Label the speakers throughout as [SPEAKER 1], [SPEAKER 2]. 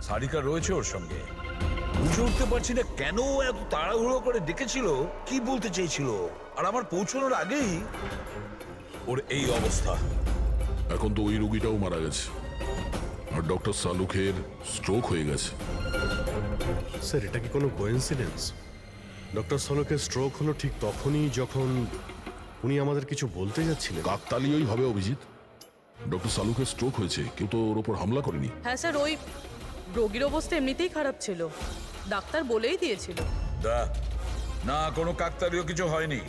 [SPEAKER 1] সারিকা রয়েছে ওর সঙ্গে। বুঝে উঠতে পারছি না কেন ও এত তাড়াহুড়ো করে ডেকেছিল, কি বলতে চেয়েছিল, আর আমার পৌঁছানোর আগেই ওর এই অবস্থা।
[SPEAKER 2] এখন তো ওই রোগীটাও মারা গেছে, আর ডক্টর সালুখের স্ট্রোক হয়ে গেছে।
[SPEAKER 3] স্যার, এটা কি কোনো কোইন্সিডেন্স? ডক্টর সালুখের স্ট্রোক হলো ঠিক তখনই যখন উনি আমাদের কিছু বলতে যাচ্ছিলেন।
[SPEAKER 2] কাকতালীয়ই হবে অভিজিৎ। ডক্টর সালুখের স্ট্রোক হয়েছে, কেউ তো ওর ওপর হামলা করেনি।
[SPEAKER 4] হ্যাঁ স্যার, ওই রোগীর অবস্থা এমনিতেই খারাপ ছিল, ডাক্তার বলেই দিয়েছিল।
[SPEAKER 1] না, কোনো কাকতালীয় কিছু হয়নি।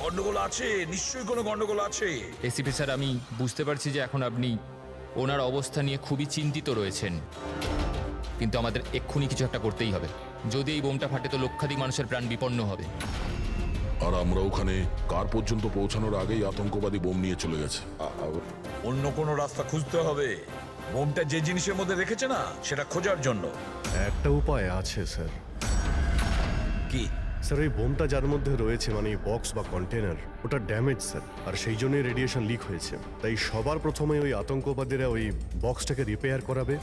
[SPEAKER 1] গন্ডগোল আছে, নিশ্চয়ই কোনো গন্ডগোল আছে।
[SPEAKER 5] এসিপি স্যার, আমি বুঝতে পারছি যে এখন আপনি ওনার অবস্থা নিয়ে খুবই চিন্তিত রয়েছেন, কিন্তু আমাদের এক্ষুনি কিছু একটা করতেই হবে। যদি এই বোমটা ফাটে তো লক্ষাধিক মানুষের প্রাণ বিপন্ন হবে।
[SPEAKER 2] আর আমরা ওখানে কার পর্যন্ত পৌঁছানোর আগেই আতঙ্কবাদী বোম নিয়ে চলে গেছে।
[SPEAKER 1] অন্য কোনো রাস্তা খুঁজতে হবে। বোমটা যে জিনিসের মধ্যে রেখেছে না, সেটা খোঁজার জন্য।
[SPEAKER 3] একটা উপায় আছে স্যার।
[SPEAKER 1] কি?
[SPEAKER 3] স্যার, ওই বোমটা যার মধ্যে রয়েছে, মানে বক্স বা কন্টেনার, ওটা ড্যামেজ স্যার, আর সেই জন্যই রেডিয়েশন লিক হয়েছে। তাই সবার প্রথমে ওই আতঙ্কবাদীরা ওই বক্সটাকে রিপেয়ার করাবে,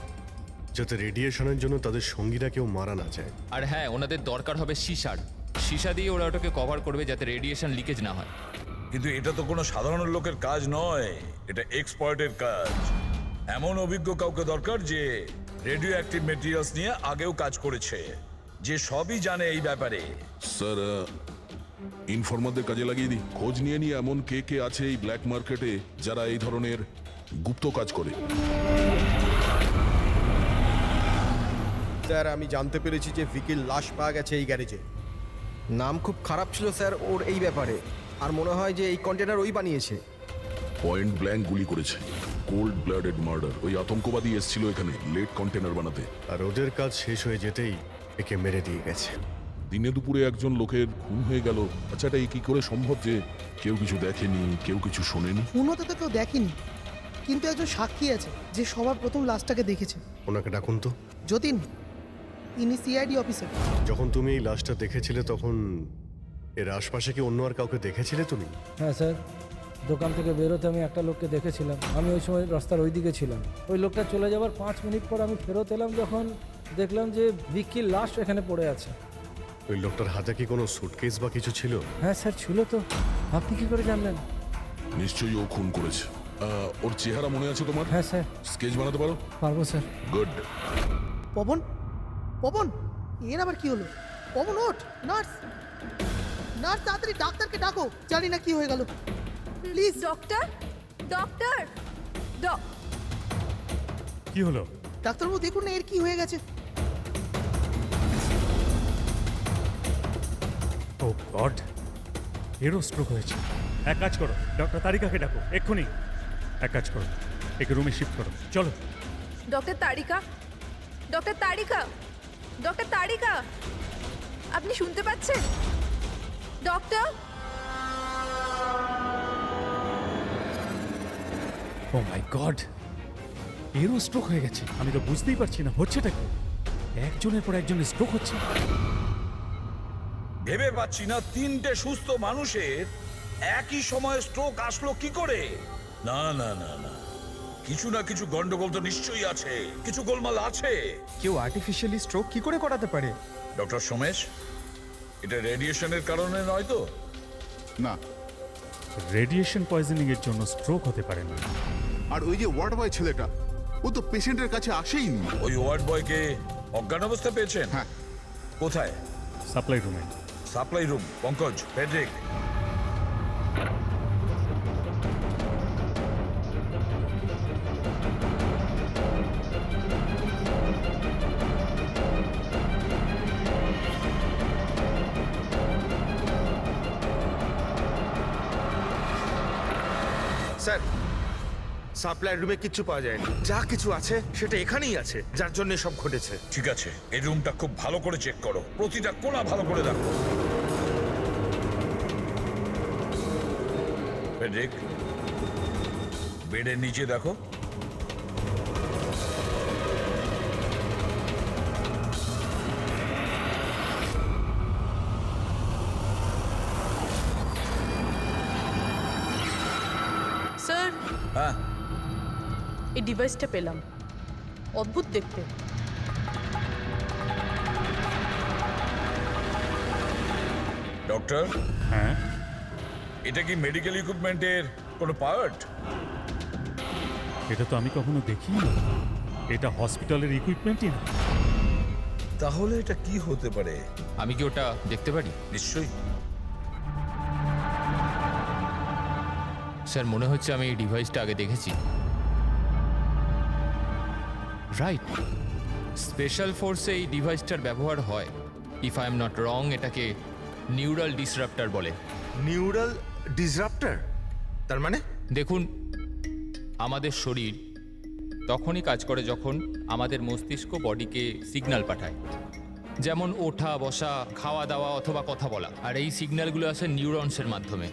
[SPEAKER 3] যাতে রেডিয়েশনের জন্য তাদের সঙ্গীরা কেউ মারা না যায়।
[SPEAKER 5] আর হ্যাঁ, ওনাদের দরকার হবে সীসা দিয়ে ওরা ওটাকে কভার করবে যাতে রেডিয়েশন লিকেজ না হয়।
[SPEAKER 1] কিন্তু এটা তো কোনো সাধারণ লোকের কাজ নয়, এটা এক্সপার্টের কাজ। এমন অভিজ্ঞ কাউকে দরকার যে রেডিও অ্যাক্টিভ মেটেরিয়ালস নিয়ে আগেও কাজ করেছে, যে সবই জানে এই ব্যাপারে।
[SPEAKER 2] স্যার, ইনফরমারদের কাজে লাগিয়ে দিই। খোঁজ নিয়ে নিয়ে এমন কে কে আছে এই ব্ল্যাক মার্কেটে যারা এই ধরনের গুপ্ত কাজ করে।
[SPEAKER 6] স্যার, আমি জানতে পেরেছি যে ভিকির লাশ পাওয়া গেছে এই গ্যারেজে। নাম খুব খারাপ ছিল স্যার ওর এই ব্যাপারে, আর মনে হয় যে এই কন্টেনার ওই বানিয়েছে।
[SPEAKER 2] পয়েন্ট ব্ল্যাঙ্ক গুলি করেছে, কোল্ড ব্লাডেড মার্ডার। ওই আতঙ্কবাদী এসেছিল এখানে লেট কন্টেনার বানাতে,
[SPEAKER 3] আর ওদের কাজ শেষ হয়ে যেতেই একে মেরে দিয়ে গেছে।
[SPEAKER 2] দিনে দুপুরে একজন লোকের খুন হয়ে গেল। আচ্ছা, এটা কি করে সম্ভব যে কেউ কিছু দেখেনি, কেউ কিছু শোনেনি?
[SPEAKER 7] খুন হতে তো কেউ দেখেনি, কিন্তু একজন সাক্ষী আছে যে সবার প্রথম লাশটাকে দেখেছে।
[SPEAKER 3] ওনাকে ডাকুন তো।
[SPEAKER 7] যতীন, ইনি সিআইডি অফিসার।
[SPEAKER 3] যখন তুমি এই লাশটা দেখেছিলে তখন এর আশপাশে কি অন্য আর কাউকে দেখেছিলে তুমি?
[SPEAKER 8] হ্যাঁ স্যার, দোকান থেকে বেরোতে আমি একটা লোককে দেখেছিলাম। আমি ওই সময় রাস্তার ওই দিকে ছিলাম। ওই লোকটা চলে যাওয়ার 5 মিনিট পর আমি ফেরত এলাম, যখন দেখলাম যে ভিকির লাশ এখানে পড়ে আছে।
[SPEAKER 3] ওই লোকটার হাতে কি কোনো সুটকেস বা কিছু ছিল?
[SPEAKER 8] হ্যাঁ স্যার, ছিল তো। আপনি কি করে জানলেন?
[SPEAKER 2] নিশ্চয়ই ও খুন করেছে। ওর চেহারা মনে আছে তোমার?
[SPEAKER 8] হ্যাঁ স্যার।
[SPEAKER 2] স্কেচ বানাতে পারো?
[SPEAKER 8] পারবো স্যার।
[SPEAKER 2] গুড।
[SPEAKER 7] পবন, পবন, এর আবার কি হলো? পবন ওঠ! নার্স, নার্স, তাড়াতাড়ি ডাক্তারকে ডাকো। জানি না কি হয়ে গেল, প্লিজ।
[SPEAKER 4] ডক্টর, ডক্টর,
[SPEAKER 8] কি হলো?
[SPEAKER 7] ডাক্তারবাবু দেখুন না এর কি হয়ে গেছে।
[SPEAKER 8] ও গড, এরও স্ট্রোক হয়েছে। এক কাজ করো, ডক্টর তারিকাকে ডাকো এক্ষুনি। এক কাজ করো, একে রুমে শিফট করো, চলো।
[SPEAKER 4] ডক্টর তারিকা, ডক্টর তারিকা, ডক্টর তারিকা, আপনি শুনতে পাচ্ছেন? ডক্টর,
[SPEAKER 8] ও মাই গড, এরও স্ট্রোক হয়ে গেছে। আমি তো বুঝতেই পারছি না হচ্ছেটা কি। একজনের পর একজনের স্ট্রোক হচ্ছে।
[SPEAKER 1] ভেবে পাচ্ছি না 3টে সুস্থ মানুষের একই সময়ে স্ট্রোক আসলো কি করে। না না না না, কিছু না কিছু গন্ডগোল তো নিশ্চয়ই আছে, কিছু গোলমাল আছে।
[SPEAKER 6] কেউ আর্টিফিশিয়ালি স্ট্রোক কি করে করাতে পারে?
[SPEAKER 1] ডক্টর সোমেশ, এটা রেডিয়েশনের কারণে নয় তো?
[SPEAKER 9] না,
[SPEAKER 8] রেডিয়েশন পয়জনিং এর জন্য স্ট্রোক হতে পারে না।
[SPEAKER 9] আর ওই যে ওয়ার্ড বয় ছেলেটা, ও তো পেশেন্টের কাছে আসেইনি।
[SPEAKER 1] ওই ওয়ার্ড বয়কে অজ্ঞান অবস্থা পেয়েছেন?
[SPEAKER 9] হ্যাঁ।
[SPEAKER 1] কোথায়?
[SPEAKER 8] সাপ্লাই রুমে।
[SPEAKER 1] Supply room. Pankaj, Friedrich,
[SPEAKER 6] sir, supply রুমে কিচ্ছু পাওয়া যায়নি। যা কিছু আছে সেটা এখানেই আছে, যার জন্য সব ঘটেছে।
[SPEAKER 1] ঠিক আছে, এই রুমটা খুব ভালো করে চেক করো, প্রতিটা কোণা ভালো করে দেখো। ফেডরিক, বেডের নিচে দেখো।
[SPEAKER 4] স্যার,
[SPEAKER 1] হ্যাঁ,
[SPEAKER 4] এই ডিভাইসটা পেলাম, অদ্ভুত দেখতে।
[SPEAKER 1] ডক্টর,
[SPEAKER 10] হ্যাঁ,
[SPEAKER 1] এটা কি মেডিকেল ইকুইপমেন্টের কোনো পার্ট?
[SPEAKER 10] এটা তো আমি কখনো দেখিনি। এটা হসপিটালের ইকুইপমেন্টই না।
[SPEAKER 1] তাহলে এটা কি হতে পারে?
[SPEAKER 5] আমি কি ওটা দেখতে পারি?
[SPEAKER 1] নিশ্চয়ই।
[SPEAKER 5] স্যার, মনে হচ্ছে আমি এই ডিভাইসটা আগে দেখেছি। রাইট, স্পেশাল ফোর্সে এই ডিভাইসটার ব্যবহার হয়। If I am not wrong, এটাকে নিউরাল ডিসরাপ্টার বলে।
[SPEAKER 6] নিউরাল ডিসরাপ্টার তার মানে?
[SPEAKER 5] দেখুন, আমাদের শরীর তখনই কাজ করে যখন আমাদের মস্তিষ্ক বডিকে সিগন্যাল পাঠায়, যেমন ওঠা, বসা, খাওয়া দাওয়া অথবা কথা বলা। আর এই সিগন্যালগুলো আসে নিউরনসের মাধ্যমে।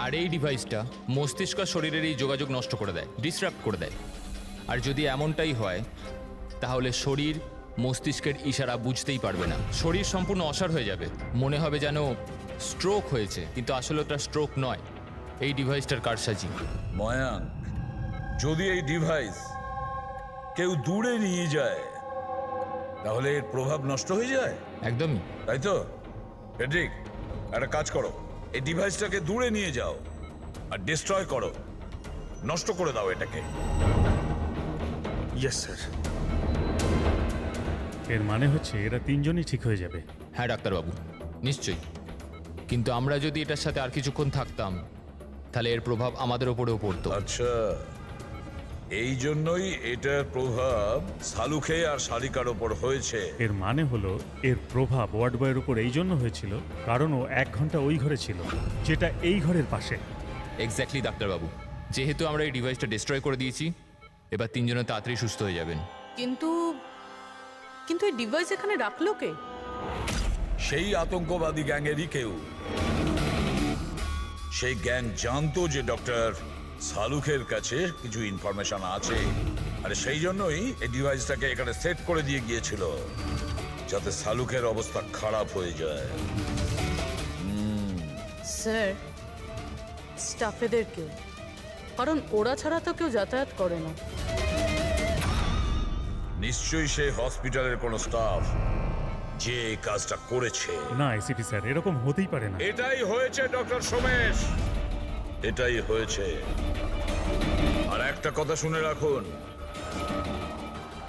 [SPEAKER 5] আর এই ডিভাইসটা মস্তিষ্ক আর শরীরের এই যোগাযোগ নষ্ট করে দেয়, ডিসরাপ্ট করে দেয়। আর যদি এমনটাই হয়, তাহলে শরীর মস্তিষ্কের ইশারা বুঝতেই পারবে না। শরীর সম্পূর্ণ অসাড় হয়ে যাবে, মনে হবে যেন স্ট্রোক হয়েছে, কিন্তু আসলে ওটা স্ট্রোক নয়, এই ডিভাইসটার কারসাজি।
[SPEAKER 1] ময়াঙ্ক, যদি এই ডিভাইস কেউ দূরে নিয়ে যায় তাহলে এর প্রভাব নষ্ট হয়ে যায়,
[SPEAKER 5] একদমই।
[SPEAKER 1] তাই তো? ফেডরিক, একটা কাজ করো, এই ডিভাইসটাকে দূরে নিয়ে যাও আর ডিস্ট্রয় করো, নষ্ট করে দাও এটাকে।
[SPEAKER 6] Yes sir.
[SPEAKER 10] এর মানে হচ্ছে এরা তিনজনই ঠিক হয়ে যাবে।
[SPEAKER 5] হ্যাঁ ডাক্তারবাবু, নিশ্চয়ই। কিন্তু আমরা যদি এটার সাথে আর কিছুক্ষণ থাকতাম, তাহলে এর প্রভাব আমাদের ওপরেও পড়তো।
[SPEAKER 1] আচ্ছা, এই জন্যই এটার প্রভাব সালুখে আর শালিকার ওপর হয়েছে।
[SPEAKER 10] এর মানে হলো এর প্রভাব ওয়ার্ড বয়ের উপর এই জন্য হয়েছিল কারণ ও 1 ঘন্টা ওই ঘরে ছিল, যেটা এই ঘরের পাশে।
[SPEAKER 5] এক্স্যাক্টলি ডাক্তারবাবু, যেহেতু আমরা এই ডিভাইসটা ডিস্ট্রয় করে দিয়েছি, এবার তিনজনে তাড়াতাড়ি সুস্থ হয়ে যাবেন।
[SPEAKER 4] কিন্তু কিন্তু এই ডিভাইস এখানে রাখলো কে?
[SPEAKER 1] সেই আতঙ্কবাদী গ্যাংয়েরই কেউ। সেই গ্যাং জানতো যে ডক্টর সালুখের কাছে কিছু ইনফরমেশন আছে, আর সেই জন্যই এই ডিভাইসটাকে এখানে সেট করে দিয়ে গিয়েছিল, যাতে সালুখের অবস্থা খারাপ হয়ে যায়।
[SPEAKER 4] স্যার, স্টাফেদের কেউ, কারণ ওরা ছাড়া তো কেউ যাতায়াত করে না।
[SPEAKER 1] নিশ্চয়ই সেই হসপিটালের কোনো স্টাফ যে এই কাজটা করেছে।
[SPEAKER 10] না এসিপি স্যার, এরকম হতেই পারে না।
[SPEAKER 1] এটাই হয়েছে ডক্টর সোমেশ, এটাই হয়েছে। আর একটা কথা শুনে রাখুন,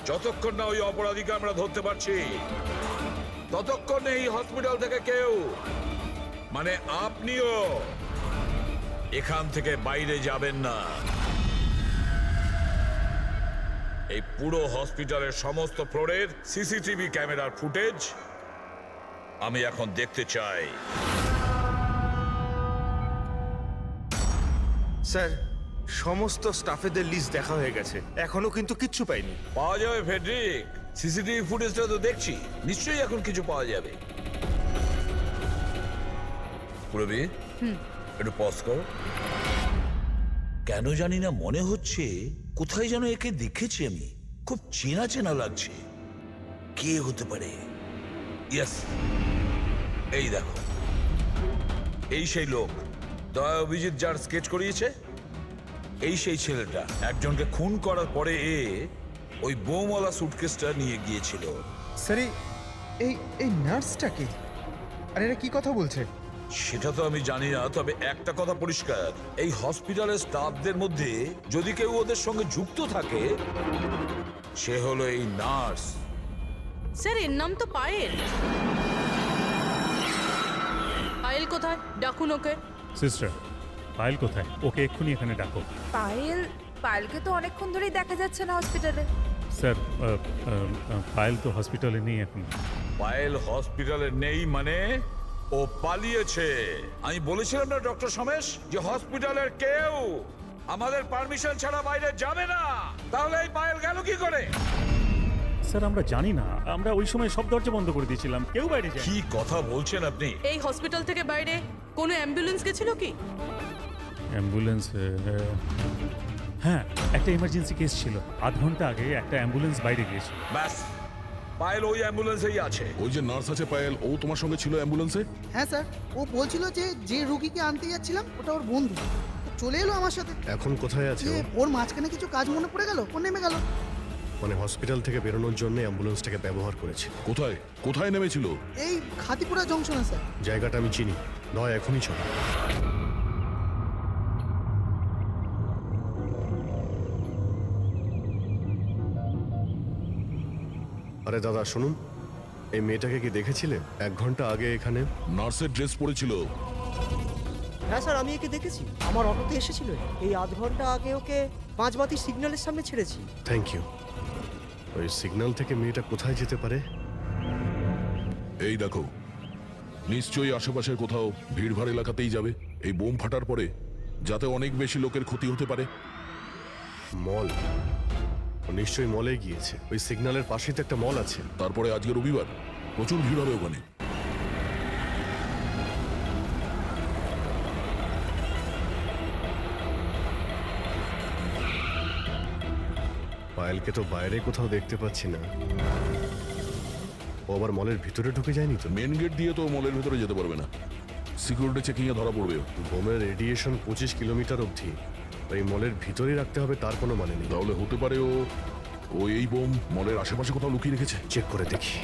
[SPEAKER 1] যতক্ষণ না ওই অপরাধীকে আমরা ধরতে পারছি, ততক্ষণ এই হসপিটাল থেকে কেউ, মানে আপনিও, এখান থেকে বাইরে যাবেন না। এই পুরো হসপিটালের সমস্ত ফ্লোরের সিসিটিভি ক্যামেরার ফুটেজ আমি এখন দেখতে চাই।
[SPEAKER 6] স্যার, সমস্ত স্টাফেদের লিস্ট দেখা হয়ে গেছে, এখনো কিন্তু কিচ্ছু পাইনি।
[SPEAKER 1] পাওয়া যাবে ফেডরিক, সিসিটিভি ফুটেজটা তো দেখছি, নিশ্চয়ই এখন কিছু পাওয়া যাবে। পুরবি, একটু পজ করো। কেন জানি না মনে হচ্ছে কোথায় যেন একে দেখেছি আমি, খুব চেনা চেনা লাগছে। কে হতে পারে? ইয়েস, এই দেখো, এই সেই লোক দয়া অভিজিৎ যার স্কেচ করিয়েছে, এই সেই ছেলেটা একজনকে খুন করার পরে ওই বোমওয়ালা সুটকেসটা নিয়ে গিয়েছিল।
[SPEAKER 6] স্যার, এই নার্সটাকে, আর এরা কি কথা বলছে?
[SPEAKER 1] সেটা তো আমি জানি না, তবে একটা কথা পরিষ্কার, এই হসপিটালের স্টাফদের মধ্যে যদি কেউ ওদের সঙ্গে যুক্ত থাকে, সে হলো এই নার্স।
[SPEAKER 4] স্যার, এর নাম তো পায়েল। পায়েল কোথায়? ডাকুন ওকে।
[SPEAKER 10] সিস্টার, পায়েল কোথায়? ওকে এক্ষুনি এখানে ডাকো।
[SPEAKER 11] পায়েলকে তো অনেকক্ষণ ধরেই দেখা যাচ্ছে না হসপিটালে।
[SPEAKER 10] স্যার, পায়েল তো হসপিটালে নেই এখন।
[SPEAKER 1] পায়েল হসপিটালে নেই মানে ও পালিয়েছে। আমি বলেছিলাম না ডক্টর সোমেশ যে হসপিটালের কেউ আমাদের পারমিশন ছাড়া বাইরে যাবে না। তাহলে এই পায়েল গেল কি করে?
[SPEAKER 10] স্যার, আমরা জানি না, আমরা ওই সময় সব দরজা বন্ধ করে দিয়েছিলাম, কেউ বাইরে যায়।
[SPEAKER 1] কি কথা বলছেন আপনি?
[SPEAKER 4] এই হসপিটাল থেকে বাইরে কোনো অ্যাম্বুলেন্স গেছিল কি?
[SPEAKER 10] অ্যাম্বুলেন্স, হ্যাঁ, একটা ইমার্জেন্সি কেস ছিল, 8 ঘন্টা আগে একটা অ্যাম্বুলেন্স বাইরে গিয়েছিল।
[SPEAKER 1] ব্যাস, পায়েল ওই অ্যাম্বুলেন্সেই আছে।
[SPEAKER 2] ওই যে নার্স আছে পায়েল, ও তোমার সঙ্গে ছিল অ্যাম্বুলেন্সে?
[SPEAKER 7] হ্যাঁ স্যার, ও বলছিল যে রুগীকে আনতে যাচ্ছিলাম ওটা ওর বন্ধু, ও চলে এলো আমার সাথে।
[SPEAKER 3] এখন কোথায় আছে
[SPEAKER 7] যে
[SPEAKER 3] ও?
[SPEAKER 7] ওর মাঝখানে কিছু কাজ মনে পড়ে গেল, ও নেমে গেল।
[SPEAKER 3] মানে হসপিটাল থেকে বেরোনোর জন্য অ্যাম্বুলেন্সটাকে ব্যবহার করেছে।
[SPEAKER 2] কোথায় কোথায় নেমেছিল?
[SPEAKER 7] এই খাতিপুরা জংশনে স্যার।
[SPEAKER 3] জায়গাটা আমি চিনি, নয় এখনই চল। আরে দাদা শুনুন, এই মেয়েটাকে কি দেখেছিলে 1 ঘন্টা আগে এখানে?
[SPEAKER 2] নার্সের ড্রেস পরেছিল।
[SPEAKER 12] হ্যাঁ স্যার, আমি একে দেখেছি, আমার অটোতে এসেছিল। এই আধ ঘন্টা আগে ওকে 5 বাতি সিগন্যালের সামনে ছেড়েছি।
[SPEAKER 3] Thank you. ওই সিগন্যাল থেকে মেয়েটা কোথায় যেতে পারে?
[SPEAKER 2] এই দেখো, নিশ্চয়ই আশেপাশের কোথাও ভিড়ভাড় এলাকাতেই যাবে। এই বোম ফাটার পরে যাতে অনেক বেশি লোকের ক্ষতি হতে পারে।
[SPEAKER 3] মল, ও নিশ্চয়ই মলে গিয়েছে। ওই সিগন্যালের পাশেই তো একটা মল আছে।
[SPEAKER 2] তারপরে আজকে রবিবার, প্রচুর ভিড় হবে ওখানে।
[SPEAKER 3] পায়েলকে তো বাইরে কোথাও দেখতে পাচ্ছি না। ও আবার মলের ভিতরে ঢুকে যায়নি তো?
[SPEAKER 2] মেন গেট দিয়ে তো মলের ভেতরে যেতে পারবে না, সিকিউরিটি চেকিং এ ধরা পড়বে ও।
[SPEAKER 3] বোমের রেডিয়েশন 25 কিলোমিটার অবধি, ওই মলের ভিতরেই রাখতে হবে তার কোনো মানে নেই।
[SPEAKER 2] তাহলে হতে পারে ও এই বোম মলের আশেপাশে কোথাও লুকিয়ে রেখেছে।
[SPEAKER 3] চেক করে দেখি।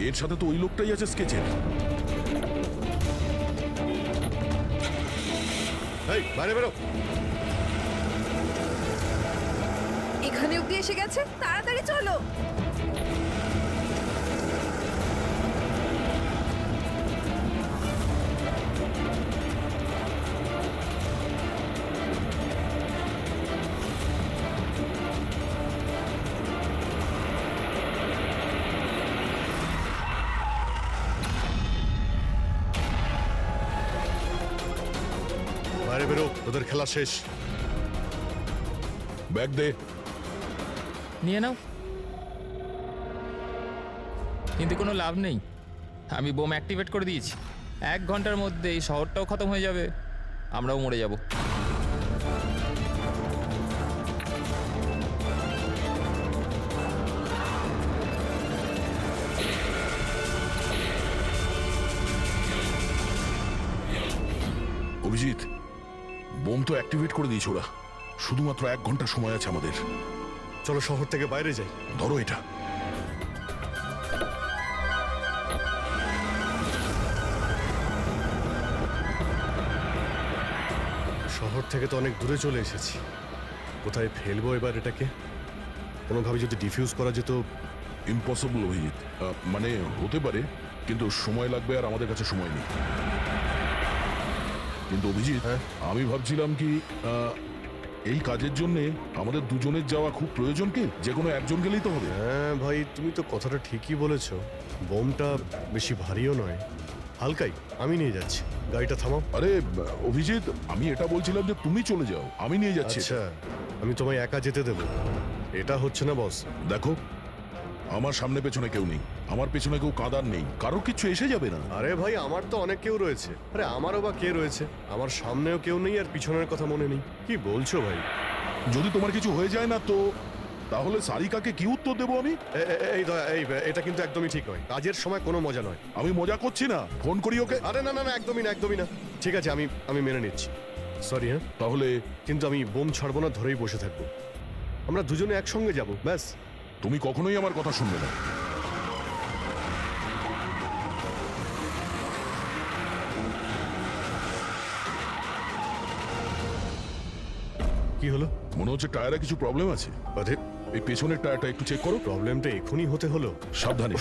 [SPEAKER 2] এর সাথে তো ওই লোকটাই আছে স্কেচের।
[SPEAKER 3] এই বাইরে বেরো।
[SPEAKER 11] এখানে অব্দি এসে গেছে, তাড়াতাড়ি চলো।
[SPEAKER 3] বাইরে বেরো, তোদের খেলা শেষ।
[SPEAKER 2] ব্যাগ দে।
[SPEAKER 5] নিয়ে নাও। কিন্তু কোনো লাভ নেই, আমি বোম অ্যাক্টিভেট করে দিয়েছি। 1 ঘন্টার মধ্যে এই শহরটাও খতম হয়ে যাবে, আমরাও মরে যাব।
[SPEAKER 2] অভিজিৎ, বোম তো অ্যাক্টিভেট করে দিয়েছে ওরা। শুধুমাত্র 1 ঘন্টা সময় আছে আমাদের।
[SPEAKER 3] চলো শহর থেকে বাইরে যাই।
[SPEAKER 2] ধরো এটা।
[SPEAKER 3] শহর থেকে তো অনেক দূরে চলে এসেছি, কোথায় ফেলবো এবার এটাকে? কোনোভাবে যদি ডিফিউজ করা যেত।
[SPEAKER 2] ইম্পসিবল অভিজিৎ, মানে হতে পারে, কিন্তু সময় লাগবে আর আমাদের কাছে সময় নেই। কিন্তু অভিজিৎ, আমি ভাবছিলাম কি এই কাজের জন্য আমাদের দুজনের যাওয়া খুব প্রয়োজন কি? যে কোনো একজন গেলেই তো হবে।
[SPEAKER 3] হ্যাঁ ভাই, তুমি তো কথাটা ঠিকই বলেছ। বোমটা বেশি ভারীও নয়, হালকাই। আমি নিয়ে যাচ্ছি, গাড়িটা থামাও।
[SPEAKER 2] আরে অভিজিৎ, আমি এটা বলছিলাম যে তুমি চলে যাও, আমি নিয়ে যাচ্ছি।
[SPEAKER 3] আচ্ছা, আমি তোমায় একা যেতে দেব? এটা হচ্ছে না বস।
[SPEAKER 2] দেখো, আমার সামনে পেছনে কেউ নেই, আমার পেছনে কেউ কাঁদার নেই, কারোর কিছু এসে যাবে না।
[SPEAKER 3] আরে ভাই, আমার তো অনেক কেউ রয়েছে। আরে আমারও বা কে রয়েছে? আমার সামনেও কেউ নেই আর পিছনের কথা মনে নেই। কি বলছো ভাই?
[SPEAKER 2] যদি তোমার কিছু হয়ে যায় না তো তাহলে সারিকাকে কি উত্তর দেবো আমি?
[SPEAKER 3] এই দয়া, এই এটা কিন্তু একদমই ঠিক নয়। কাজের সময় কোনো মজা নয়।
[SPEAKER 2] আমি মজা করছি না, ফোন করি ওকে।
[SPEAKER 3] আরে না না না, একদমই না, একদমই না। ঠিক আছে, আমি মেনে নিচ্ছি। সরি। হ্যাঁ,
[SPEAKER 2] তাহলে
[SPEAKER 3] কিন্তু আমি বোম ছাড়বো না, ধরেই বসে থাকবো। আমরা দুজনে একসঙ্গে যাব, ব্যাস।
[SPEAKER 2] তুমি কখনোই আমার কথা শুনবে না।
[SPEAKER 3] কি হলো?
[SPEAKER 2] মনে হচ্ছে টায়ারে কিছু প্রবলেম আছে।
[SPEAKER 3] অধীর,
[SPEAKER 2] এই পেছনের টায়ারটা একটু চেক করো।
[SPEAKER 3] প্রবলেমটা এখনই হতে হলো?
[SPEAKER 2] সাবধানে।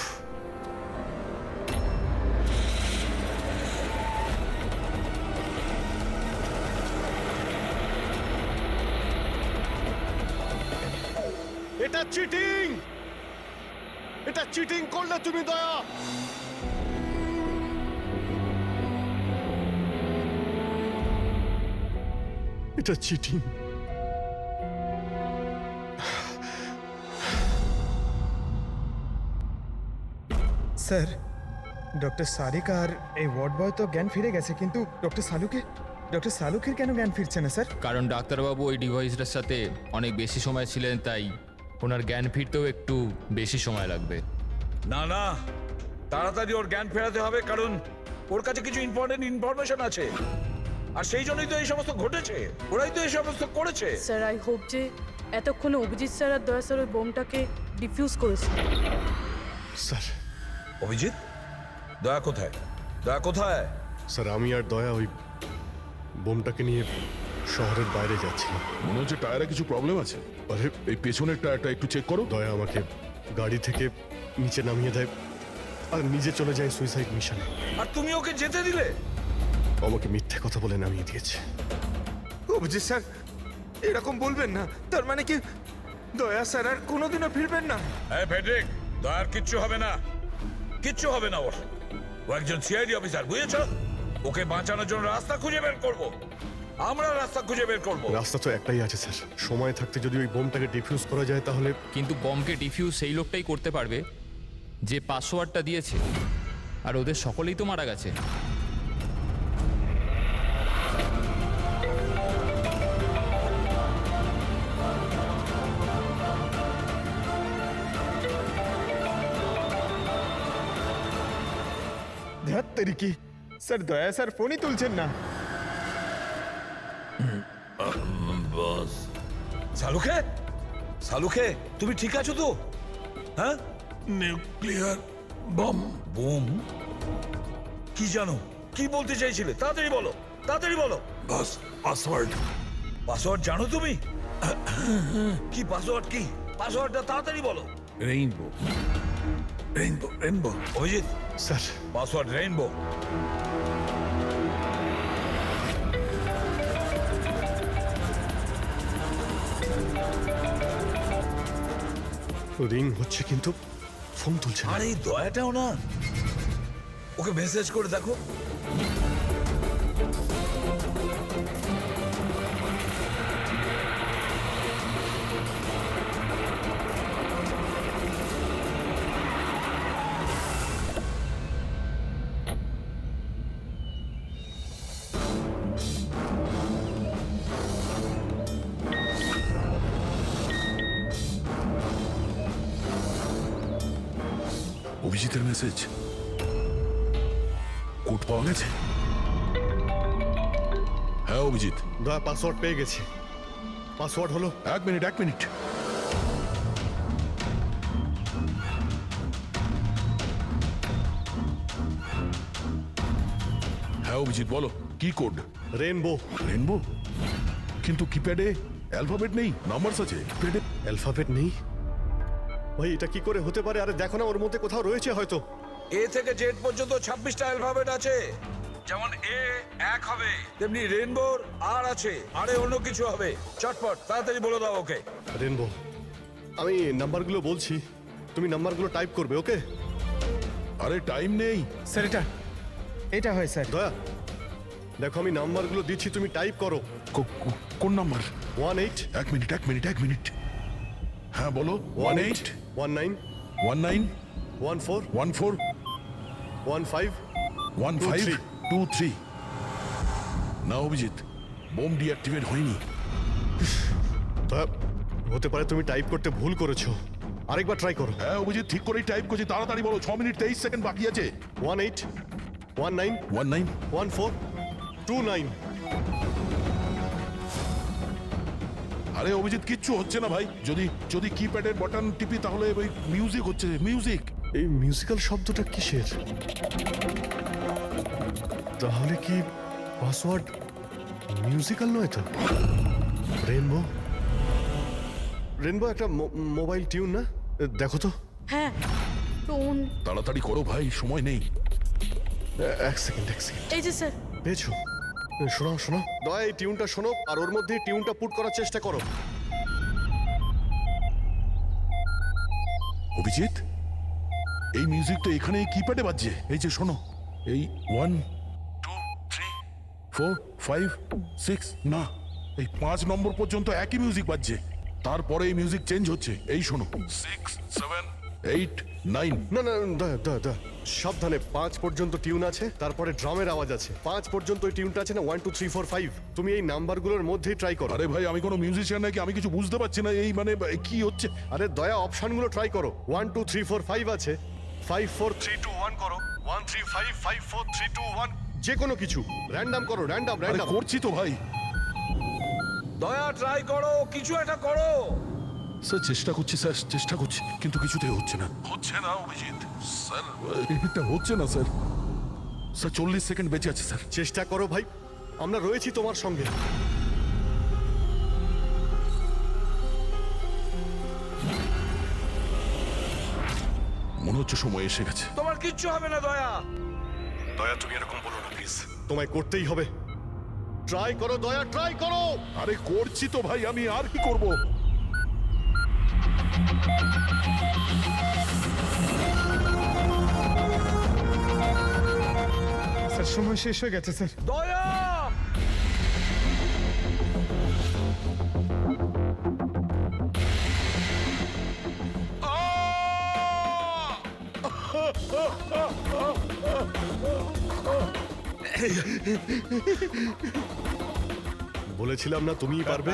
[SPEAKER 3] এটা চিটিং! এটা চিটিং করলে তুমি দয়া। এটা চিটিং।
[SPEAKER 13] স্যার, ডক্টর সারিকা আর এই ওয়ার্ড বয় তো জ্ঞান ফিরে গেছে, কিন্তু ডক্টর সালুকের কেন জ্ঞান ফিরছে না স্যার?
[SPEAKER 5] কারণ ডাক্তারবাবু ওই ডিভাইসটার সাথে অনেক বেশি সময় ছিলেন, তাই ওনার জ্ঞান ফিরতেও একটু বেশি সময় লাগবে।
[SPEAKER 1] না না, তাড়াতাড়ি ওর জ্ঞান ফেরাতে হবে, কারণ ওর কাছে কিছু ইম্পর্টেন্ট ইনফরমেশন আছে, আর সেই জন্যই তো এই সমস্ত ঘটেছে, ওরাই তো এই সমস্ত করেছে।
[SPEAKER 4] স্যার আই হোপ যে এতক্ষণে অভিজিৎ স্যার আর দয়া স্যার ওই বোমটাকে ডিফিউজ করেছে।
[SPEAKER 3] স্যার
[SPEAKER 1] অভিজিৎ, দয়া কোথায়? দয়া কোথায়?
[SPEAKER 3] স্যার আমি আর দয়া ওই বোমটাকে নিয়ে শহরের বাইরে যাচ্ছিলাম।
[SPEAKER 2] মনে হচ্ছে টায়ারে কিছু প্রবলেম আছে।
[SPEAKER 3] আরে
[SPEAKER 2] এই পেছনের টায়ারটা একটু চেক করো।
[SPEAKER 3] দয়া আমাকে গাড়ি থেকে নিচে নামিয়ে দেয় আর নিজে চলে যায় সুইসাইড মিশনে।
[SPEAKER 1] আর তুমি ওকে যেতে দিলে?
[SPEAKER 3] আমাকে মিথ্যে কথা বলে নামিয়ে দিয়েছে।
[SPEAKER 13] অভিজিৎ স্যার এরকম বলবেন না, তার মানে কি দয়া স্যার আর কোনোদিনও ফিরবেন না?
[SPEAKER 1] এই ফেডরিক, দয়ার কিচ্ছু হবে না, কিচ্ছু হবে না ওর। ও একজন সিআইডি অফিসার, বুঝেছো? ওকে বাঁচানোর জন্য রাস্তা খুঁজে বের করব, আমরা রাস্তা খুঁজে বের করব।
[SPEAKER 3] রাস্তা তো একটাই আছে স্যার, সময় থাকতে যদি ওই বোমটাকে ডিফিউজ করা যায় তাহলে।
[SPEAKER 5] কিন্তু বমকে ডিফিউজ সেই লোকটাই করতে পারবে যে পাসওয়ার্ডটা দিয়েছে, আর ওদের সকলেই তো মারা গেছে।
[SPEAKER 13] ধ্যাত তেরিকি, স্যার দয়া স্যার ফোনই তুলছেন না।
[SPEAKER 1] সালুখে, সালুখে, তুমি ঠিক আছো তো? হ্যাঁ?
[SPEAKER 2] Nuclear bomb.
[SPEAKER 1] বোম? কি জানো, কি বলতে চাইছিলে? তাড়াতাড়ি বলো, তাড়াতাড়ি বলো।
[SPEAKER 2] বাস পাসওয়ার্ড।
[SPEAKER 1] পাসওয়ার্ড জানো তুমি? কি পাসওয়ার্ড? কি পাসওয়ার্ডটা তাড়াতাড়ি বলো।
[SPEAKER 2] Rainbow, rainbow, rainbow.
[SPEAKER 1] Abhijit
[SPEAKER 3] sir
[SPEAKER 1] password rainbow.
[SPEAKER 3] Ring হচ্ছে কিন্তু ফোন তুলছে না।
[SPEAKER 1] আর এই দয়াটাও না, ওকে মেসেজ করে দেখো।
[SPEAKER 2] অভিজিতের মেসেজ। কোড পাওয়া গেছে? হ্যাঁ অভিজিৎ।
[SPEAKER 3] দয়া পাসওয়ার্ড পেয়ে গেছি। পাসওয়ার্ড হলো।
[SPEAKER 2] এক মিনিট, এক মিনিট। হ্যাঁ অভিজিৎ বলো, কি কোড?
[SPEAKER 3] রেইনবো।
[SPEAKER 2] রেইনবো? কিন্তু কিপ্যাডে অ্যালফাবেট নেই, নাম্বারস আছে। কিপ্যাডে
[SPEAKER 3] অ্যালফাবেট নেই? ভাই এটা কি করে হতে পারে? আরে দেখো না, ওর মধ্যে কোথাও রয়েছে হয়তো।
[SPEAKER 1] এ থেকে জেড পর্যন্ত 26টা অ্যালফাবেট আছে। যেমন এ 1 হবে, তেমনি রেইনবোর আর আছে, আরে অন্য কিছু হবে। চটপট তাড়াতাড়ি বলে দাও ওকে।
[SPEAKER 3] রেইনবো। আমি নাম্বারগুলো বলছি, তুমি নাম্বারগুলো টাইপ করবে, ওকে?
[SPEAKER 2] আরে টাইম নেই
[SPEAKER 13] স্যার এটা হয় স্যার।
[SPEAKER 3] দয়া দেখো আমি নাম্বারগুলো দিচ্ছি, তুমি টাইপ করো।
[SPEAKER 2] কোন নাম্বার?
[SPEAKER 3] 18।
[SPEAKER 2] এক মিনিট, এক মিনিট, এক মিনিট। হ্যাঁ বলো। 18
[SPEAKER 3] 19
[SPEAKER 2] 19
[SPEAKER 3] 14
[SPEAKER 2] 14
[SPEAKER 3] 15
[SPEAKER 2] 15 23। না অভিজিৎ, বোম ডিঅ্যাক্টিভেট হয়নি।
[SPEAKER 3] দয়া হতে পারে তুমি টাইপ করতে ভুল করেছো, আরেকবার ট্রাই করো।
[SPEAKER 2] হ্যাঁ অভিজিৎ ঠিক করেই টাইপ করছি, তাড়াতাড়ি বলো। 6 মিনিট 23 সেকেন্ড বাকি আছে।
[SPEAKER 3] 18 19
[SPEAKER 2] 19
[SPEAKER 3] 14 29।
[SPEAKER 2] আরে অভিজিৎ কিচ্ছু হচ্ছে না ভাই। যদি কিপ্যাডের বাটন টিপি তাহলে ওই মিউজিক হচ্ছে, মিউজিক।
[SPEAKER 3] এই মিউজিক্যাল শব্দটা কিসের? তাহলে কি পাসওয়ার্ড মিউজিক্যাল নয় তো? রেইনবো, রেইনবো একটা মোবাইল টিউন না? দেখো তো।
[SPEAKER 4] হ্যাঁ, টোন।
[SPEAKER 2] তাড়াতাড়ি করো ভাই, সময় নেই।
[SPEAKER 3] এক সেকেন্ড।
[SPEAKER 4] এই যে স্যার।
[SPEAKER 3] পেয়েছো? শোনাও শোনাও। দয়া এই টিউনটা শোনো আর ওর মধ্যে টিউনটা পুট করার চেষ্টা করো।
[SPEAKER 2] অভিজিৎ এই মিউজিক তো এখানে কিপ্যাডে বাজছে। এই যে শোনো, এই 1 2 3 4 5 6, না এই 5 নম্বর পর্যন্ত একই মিউজিক বাজছে। তারপরে এই মিউজিক চেঞ্জ হচ্ছে। এই শোনো 6 7 8 9।
[SPEAKER 3] না না দয়া সাবধানে। 5 পর্যন্ত টিউন আছে, তারপরে ড্রামের আওয়াজ আছে। 5 পর্যন্ত ওই টিউনটা আছে না, 1 2 3 4 5। তুমি এই নাম্বারগুলোর মধ্যেই ট্রাই করো।
[SPEAKER 2] আরে ভাই আমি কোনো মিউজিশিয়ান নাকি? আমি কিছু বুঝতে পারছি না। এই মানে কি হচ্ছে?
[SPEAKER 3] আরে দয়া অপশনগুলো ট্রাই করো। 1 2 3 4 5 আছে, 5432 1 করো 13554321 যে কোনো কিছু র্যান্ডম করো র্যান্ডম
[SPEAKER 2] আরে
[SPEAKER 3] র্যান্ডম
[SPEAKER 2] করছি তো ভাই।
[SPEAKER 1] দয়া ট্রাই করো, কিছু একটা করো।
[SPEAKER 2] স্যার চেষ্টা করছি স্যার, চেষ্টা করছি, কিন্তু কিছুতেই হচ্ছে না। হচ্ছে না অভিজিৎ স্যার, এটা হচ্ছে না স্যার। স্যার 40 সেকেন্ড বেঁচে আছে স্যার।
[SPEAKER 3] চেষ্টা করো ভাই, আমরা রয়েছি তোমার সঙ্গে।
[SPEAKER 2] মনে হচ্ছে সময় এসে গেছে।
[SPEAKER 1] তোমার কিচ্ছু হবে না দয়া।
[SPEAKER 3] দয়া তুমি এরকম বলো না প্লিজ, তোমায় করতেই হবে। ট্রাই করো দয়া, ট্রাই করো।
[SPEAKER 2] আরে করছি তো ভাই, আমি আর কি করব?
[SPEAKER 13] স্যার সময় শেষ হয়ে গেছে স্যার।
[SPEAKER 1] দয়া
[SPEAKER 3] বলেছিলাম না তুমিই পারবে।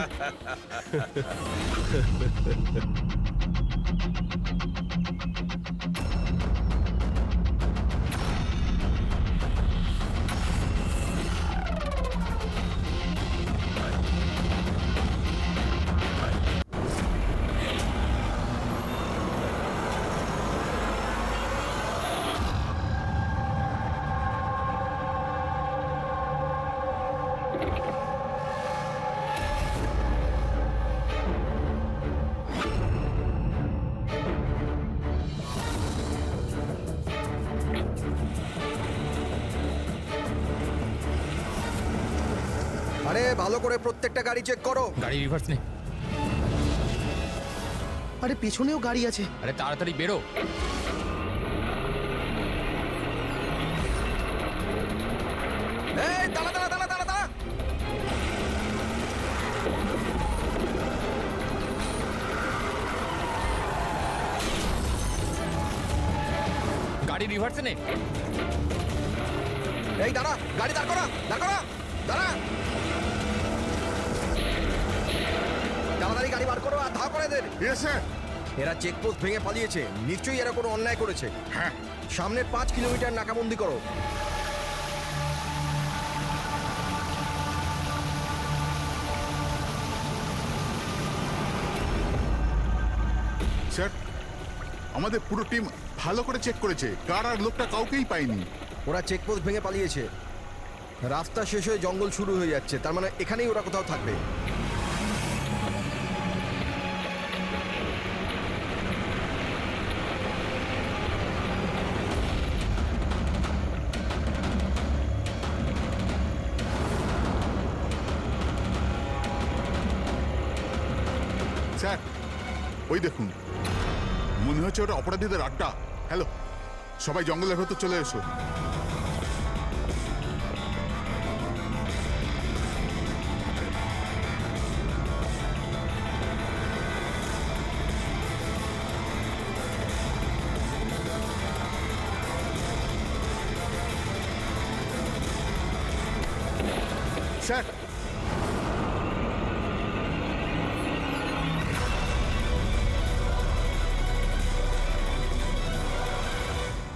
[SPEAKER 6] আরে ভালো করে প্রত্যেকটা গাড়ি চেক করো।
[SPEAKER 5] গাড়ি রিভার্স নে।
[SPEAKER 7] আরে পেছনেও গাড়ি আছে।
[SPEAKER 5] আরে তাড়াতাড়ি বেরো।
[SPEAKER 6] এই দাঁড়া দাঁড়া দাঁড়া দাঁড়া দাঁড়া।
[SPEAKER 5] গাড়ি রিভার্সে নে।
[SPEAKER 6] এই দাঁড়া, গাড়ি দাঁড় করা, দাঁড় করা, দাঁড়া। তাড়াতাড়ি গাড়ি বার করো আর ধাওয়া করে দেন। এরা চেকপোস্ট ভেঙে পালিয়েছে, নিশ্চয়ই এরা কোনো অন্যায় করেছে। হ্যাঁ, সামনের 5 কিলোমিটার নাকাবন্দি করো।
[SPEAKER 9] স্যার আমাদের পুরো টিম ভালো করে চেক করেছে, কার আর লোকটা কাউকেই পাইনি।
[SPEAKER 6] ওরা চেকপোস্ট ভেঙে পালিয়েছে। রাস্তা শেষ হয়ে জঙ্গল শুরু হয়ে যাচ্ছে, তার মানে এখানেই ওরা কোথাও থাকবে।
[SPEAKER 9] স্যার ওই দেখুন, মনে হচ্ছে ওটা অপরাধীদের আড্ডা। হ্যালো, সবাই জঙ্গলের ভেতর চলে এসো। স্যার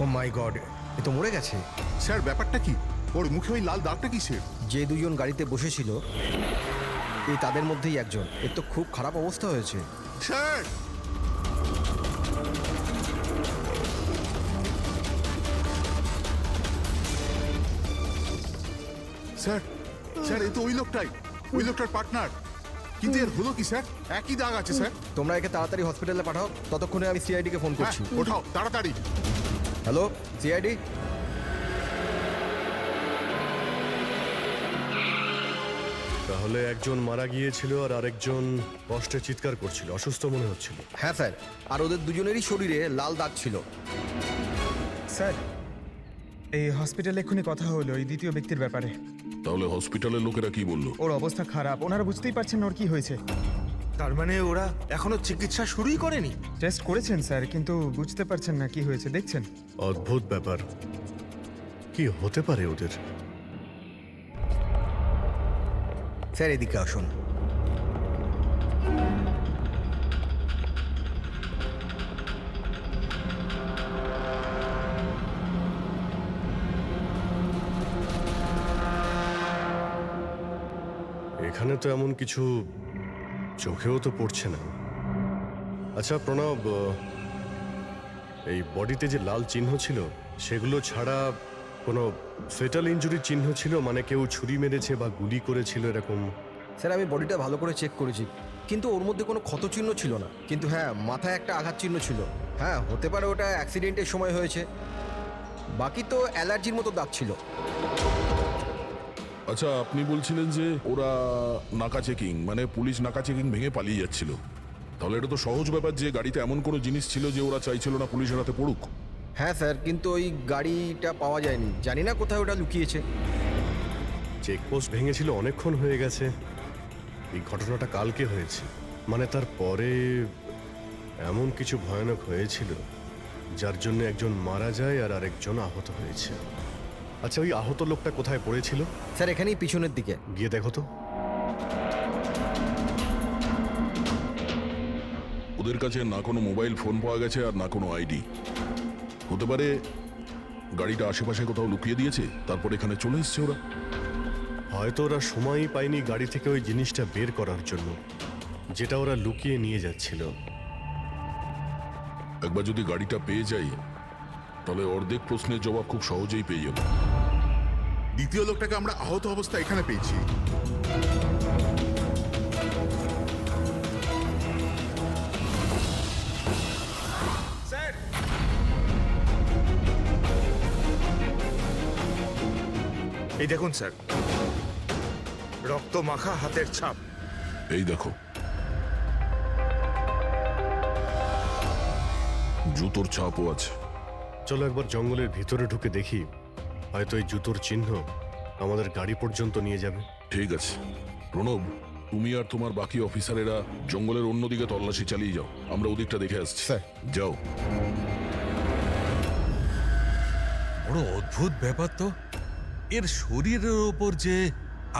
[SPEAKER 6] ও মাই গড, এ তো মরে গেছে।
[SPEAKER 9] স্যার ব্যাপারটা কি? ওর মুখে ওই লাল দাগটা কিসের?
[SPEAKER 6] যে দুজন গাড়িতে বসেছিল এই তাদের মধ্যেই একজন। এর তো খুব খারাপ অবস্থা হয়েছে।
[SPEAKER 9] স্যার স্যার স্যার এ তো ওই লোকটাই, ওই লোকটার পার্টনার। কিন্তু এর হলো কি স্যার? একই দাগ আছে স্যার।
[SPEAKER 6] তোমরা একে তাড়াতাড়ি হসপিটালে পাঠাও, ততক্ষণে আমি সিআইডি কে ফোন করছি।
[SPEAKER 9] হ্যাঁ, ওঠাও তাড়াতাড়ি।
[SPEAKER 6] Hello CID.
[SPEAKER 3] তাহলে একজন মারা গিয়েছিল আর আরেকজন কষ্টে চিৎকার করছিল, অসুস্থ মনে হচ্ছিল।
[SPEAKER 6] হ্যাঁ স্যার, আর ওদের দুজনেরই শরীরে লাল দাগ ছিল।
[SPEAKER 13] স্যার এই হসপিটালে এক্ষুনি কথা হলো এই দ্বিতীয় ব্যক্তির ব্যাপারে।
[SPEAKER 2] তাহলে হসপিটালের লোকেরা কি বললো?
[SPEAKER 13] ওর অবস্থা খারাপ, ওনারা বুঝতেই পারছেন না ওর কি হয়েছে।
[SPEAKER 6] তার মানে ওরা এখনো চিকিৎসা শুরুই করেনি?
[SPEAKER 13] টেস্ট করেছেন স্যার, কিন্তু বুঝতে পারছেন না কি হয়েছে। দেখছেন
[SPEAKER 3] অদ্ভুত ব্যাপার, কি হতে পারে ওদের?
[SPEAKER 6] স্যার এদিকে আসুন।
[SPEAKER 3] এখানে তো এমন কিছু চোখেও তো পড়ছে না। আচ্ছা প্রণব, এই বডিতে যে লাল চিহ্ন ছিল সেগুলো ছাড়া কোনো ফেটাল ইনজুরির চিহ্ন ছিল? মানে কেউ ছুরি মেরেছে বা গুলি করেছিল এরকম?
[SPEAKER 6] স্যার আমি বডিটা ভালো করে চেক করেছি, কিন্তু ওর মধ্যে কোনো ক্ষত চিহ্ন ছিল না। কিন্তু হ্যাঁ, মাথায় একটা আঘাত চিহ্ন ছিল। হ্যাঁ, হতে পারে ওটা অ্যাক্সিডেন্টের সময় হয়েছে। বাকি তো অ্যালার্জির মতো দাগ ছিল।
[SPEAKER 2] আচ্ছা, আপনি বলছিলেন যে ওরা নাকা চেকিং, মানে পুলিশ নাকা চেকিং ভেঙে পালিয়ে যাচ্ছিল। তাহলে এটা তো সহজ ব্যাপার যে গাড়িতে এমন কোনো জিনিস ছিল যে ওরা চাইছিল না পুলিশের হাতে পড়ুক।
[SPEAKER 6] হ্যাঁ স্যার, কিন্তু ওই গাড়িটা পাওয়া যায়নি। জানি না কোথায় ওটা লুকিয়েছে।
[SPEAKER 3] চেকপোস্ট ভেঙেছিল অনেকক্ষণ হয়ে গেছে। এই ঘটনাটা কালকে হয়েছে, মানে তারপরে এমন কিছু ভয়ানক হয়েছিল যার জন্য একজন মারা যায় আর আরেকজন আহত হয়েছে। আচ্ছা, ওই আহত লোকটা কোথায় পড়েছিল?
[SPEAKER 6] স্যার এখানেই পিছনের দিকে।
[SPEAKER 3] গিয়ে দেখো তো।
[SPEAKER 2] ওদের কাছে না কোনো মোবাইল ফোন পাওয়া গেছে আর না কোনো আইডি। হতে পারে গাড়িটা আশেপাশে কোথাও লুকিয়ে দিয়েছে, তারপর এখানে চলে এসছে ওরা।
[SPEAKER 3] হয়তো ওরা সময়ই পায়নি গাড়ি থেকে ওই জিনিসটা বের করার জন্য, যেটা ওরা লুকিয়ে নিয়ে যাচ্ছিল।
[SPEAKER 2] একবার যদি গাড়িটা পেয়ে যাই তাহলে অর্ধেক প্রশ্নের জবাব খুব সহজেই পেয়ে যাব।
[SPEAKER 9] দ্বিতীয় লোকটাকে আমরা আহত অবস্থা এখানে পেয়েছি।
[SPEAKER 14] এই দেখুন স্যার, রক্ত মাখা হাতের ছাপ।
[SPEAKER 2] এই দেখো, জুতোর ছাপও আছে।
[SPEAKER 3] চলো একবার জঙ্গলের ভিতরে ঢুকে দেখি, হয়তো এই জুতোর চিহ্ন আমাদের গাড়ি পর্যন্ত নিয়ে যাবে।
[SPEAKER 2] ঠিক আছে প্রণব, তুমি আর তোমার বাকি অফিসারেরা জঙ্গলের অন্যদিকে তল্লাশি চালিয়ে যাও, আমরা ওদিকটা দেখে আসছি। যাও।
[SPEAKER 15] বড় অদ্ভুত ব্যাপার তো। এর শরীরের ওপর যে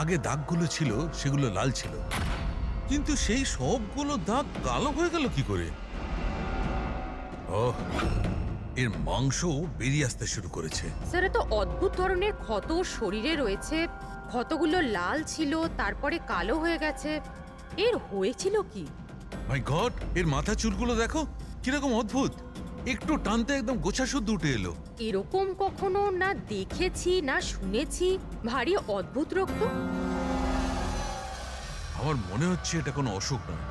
[SPEAKER 15] আগে দাগগুলো ছিল সেগুলো লাল ছিল, কিন্তু সেই সবগুলো দাগ কালো হয়ে গেল কি করে? ওহ, এর মাংস বেরিয়ে আসতে শুরু করেছে।
[SPEAKER 11] স্যার এত অদ্ভুত ধরনের ক্ষত শরীরে রয়েছে, ক্ষতগুলো লাল ছিল তারপরে কালো হয়ে গেছে। এর হয়েছিল কি?
[SPEAKER 15] মাই গড, এর মাথা চুলগুলো দেখো কিরকম অদ্ভুত, একটু টানতে একদম গোছা শুদ্ধ উঠে এলো।
[SPEAKER 11] এরকম কখনো না দেখেছি না শুনেছি। ভারী অদ্ভুত রক্ত।
[SPEAKER 15] আমার মনে হচ্ছে এটা কোনো অসুখ নয়,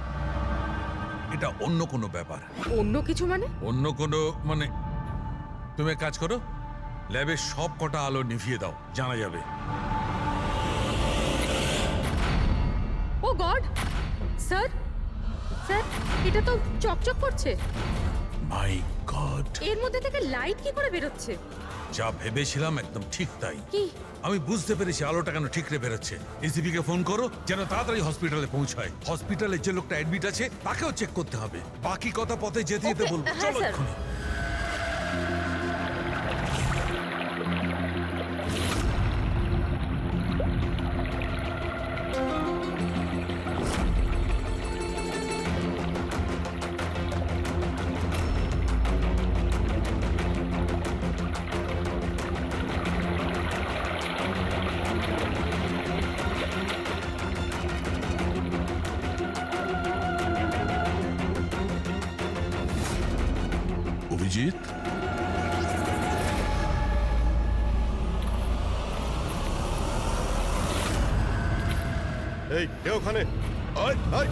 [SPEAKER 15] এটা অন্য কোনো ব্যাপার।
[SPEAKER 11] অন্য কিছু মানে?
[SPEAKER 15] অন্য কোনো মানে, তুমি এক কাজ করো, ল্যাবের সব কটা আলো নিভিয়ে দাও, জানা যাবে।
[SPEAKER 11] ও গড স্যার, স্যার এটা তো চকচক করছে।
[SPEAKER 15] মাই গড,
[SPEAKER 11] এর মধ্যে থেকে লাইট কি করে বেরোচ্ছে?
[SPEAKER 15] যা ভেবেছিলাম একদম ঠিক তাই।
[SPEAKER 11] কি?
[SPEAKER 15] আমি বুঝতে পেরেছি আলোটা কেন ঠিকরে বেরোচ্ছে। এসিপি কে ফোন করো যেন তাড়াতাড়ি হসপিটালে পৌঁছায়। হসপিটালে যে লোকটা অ্যাডমিট আছে তাকেও চেক করতে হবে। বাকি কথা পথে যেতে যেতে বলবো।
[SPEAKER 11] হ্যাঁ,
[SPEAKER 15] চলো
[SPEAKER 11] স্যার।
[SPEAKER 15] এক্ষুনি।
[SPEAKER 2] অভিজিৎ,
[SPEAKER 3] এই কে ওখানে?
[SPEAKER 2] আয় আয়।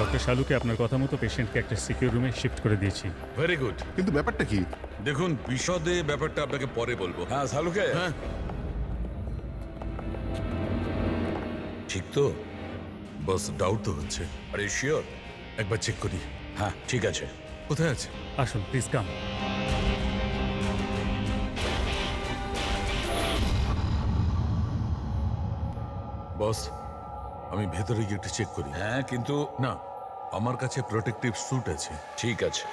[SPEAKER 10] ডক্টর শালুকে আপনার কথা মতো পেশেন্টকে একটা সিকিউর রুমে শিফট করে দিয়েছি।
[SPEAKER 15] Very good.
[SPEAKER 9] কিন্তু ব্যাপারটা কি?
[SPEAKER 15] দেখুন, বিশদে ব্যাপারটা আপনাকে পরে বলবো।
[SPEAKER 1] হ্যাঁ শালুকে,
[SPEAKER 15] হ্যাঁ ঠিক তো? বস ডাউট তো হচ্ছে।
[SPEAKER 1] আরে শিওর?
[SPEAKER 15] একবার চেক করি।
[SPEAKER 1] হ্যাঁ ঠিক আছে।
[SPEAKER 15] কোথায় আছে?
[SPEAKER 10] আসুন প্লিজ কাম।
[SPEAKER 15] বস আমি ভেতরে গিয়ে একটু চেক করি।
[SPEAKER 1] হ্যাঁ কিন্তু
[SPEAKER 15] না, আমার কাছে প্রোটেক্টিভ স্যুট আছে।
[SPEAKER 1] ঠিক আছে।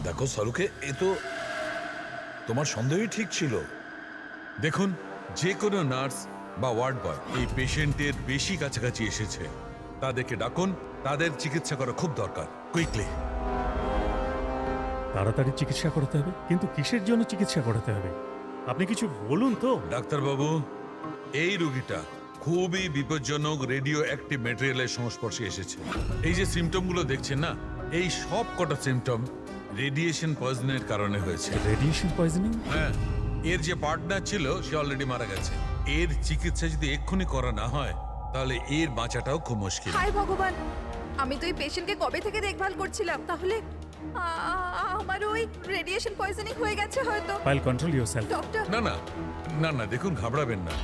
[SPEAKER 1] দেখো সালুকে, এ তো তোমার সন্দেহই ঠিক ছিল।
[SPEAKER 15] দেখুন, যে কোনো নার্স বা ওয়ার্ড বয় এই পেশেন্টের বেশি কাছাকাছি এসেছে, তাদেরকে ডাকুন। তাদের চিকিৎসা করা খুব দরকার, কুইকলি।
[SPEAKER 10] তাড়াতাড়ি চিকিৎসা করতে হবে, কিন্তু কিসের জন্য চিকিৎসা করাতে হবে আপনি কিছু বলুন তো।
[SPEAKER 15] ডাক্তারবাবু, এই রোগীটা খুবই বিপজ্জনক রেডিও অ্যাক্টিভ ম্যাটেরিয়ালের সংস্পর্শে এসেছে। এই যে সিমটমগুলো দেখছেন না, এই সব কটা সিমটম রেডিয়েশন পয়জনের কারণে হয়েছে।
[SPEAKER 10] Radiation poisoning?
[SPEAKER 15] হ্যাঁ, এর যে পার্টনার ছিল সে অলরেডি মারা গেছে। এর চিকিৎসা যদি এক্ষুনি করা না হয় তাহলে এর বাঁচাটাও খুব মুশকিল।
[SPEAKER 16] হায় ভগবান, আমি তো এই পেশেন্টকে কবে থেকে দেখভাল করছিলাম, তাহলে আমার ওই রেডিয়েশন পয়জনিং হয়ে গেছে হয়তো।
[SPEAKER 10] Pile control yourself.
[SPEAKER 16] ডক্টর,
[SPEAKER 15] না না না না, দেখুন ঘাবড়াবেন না।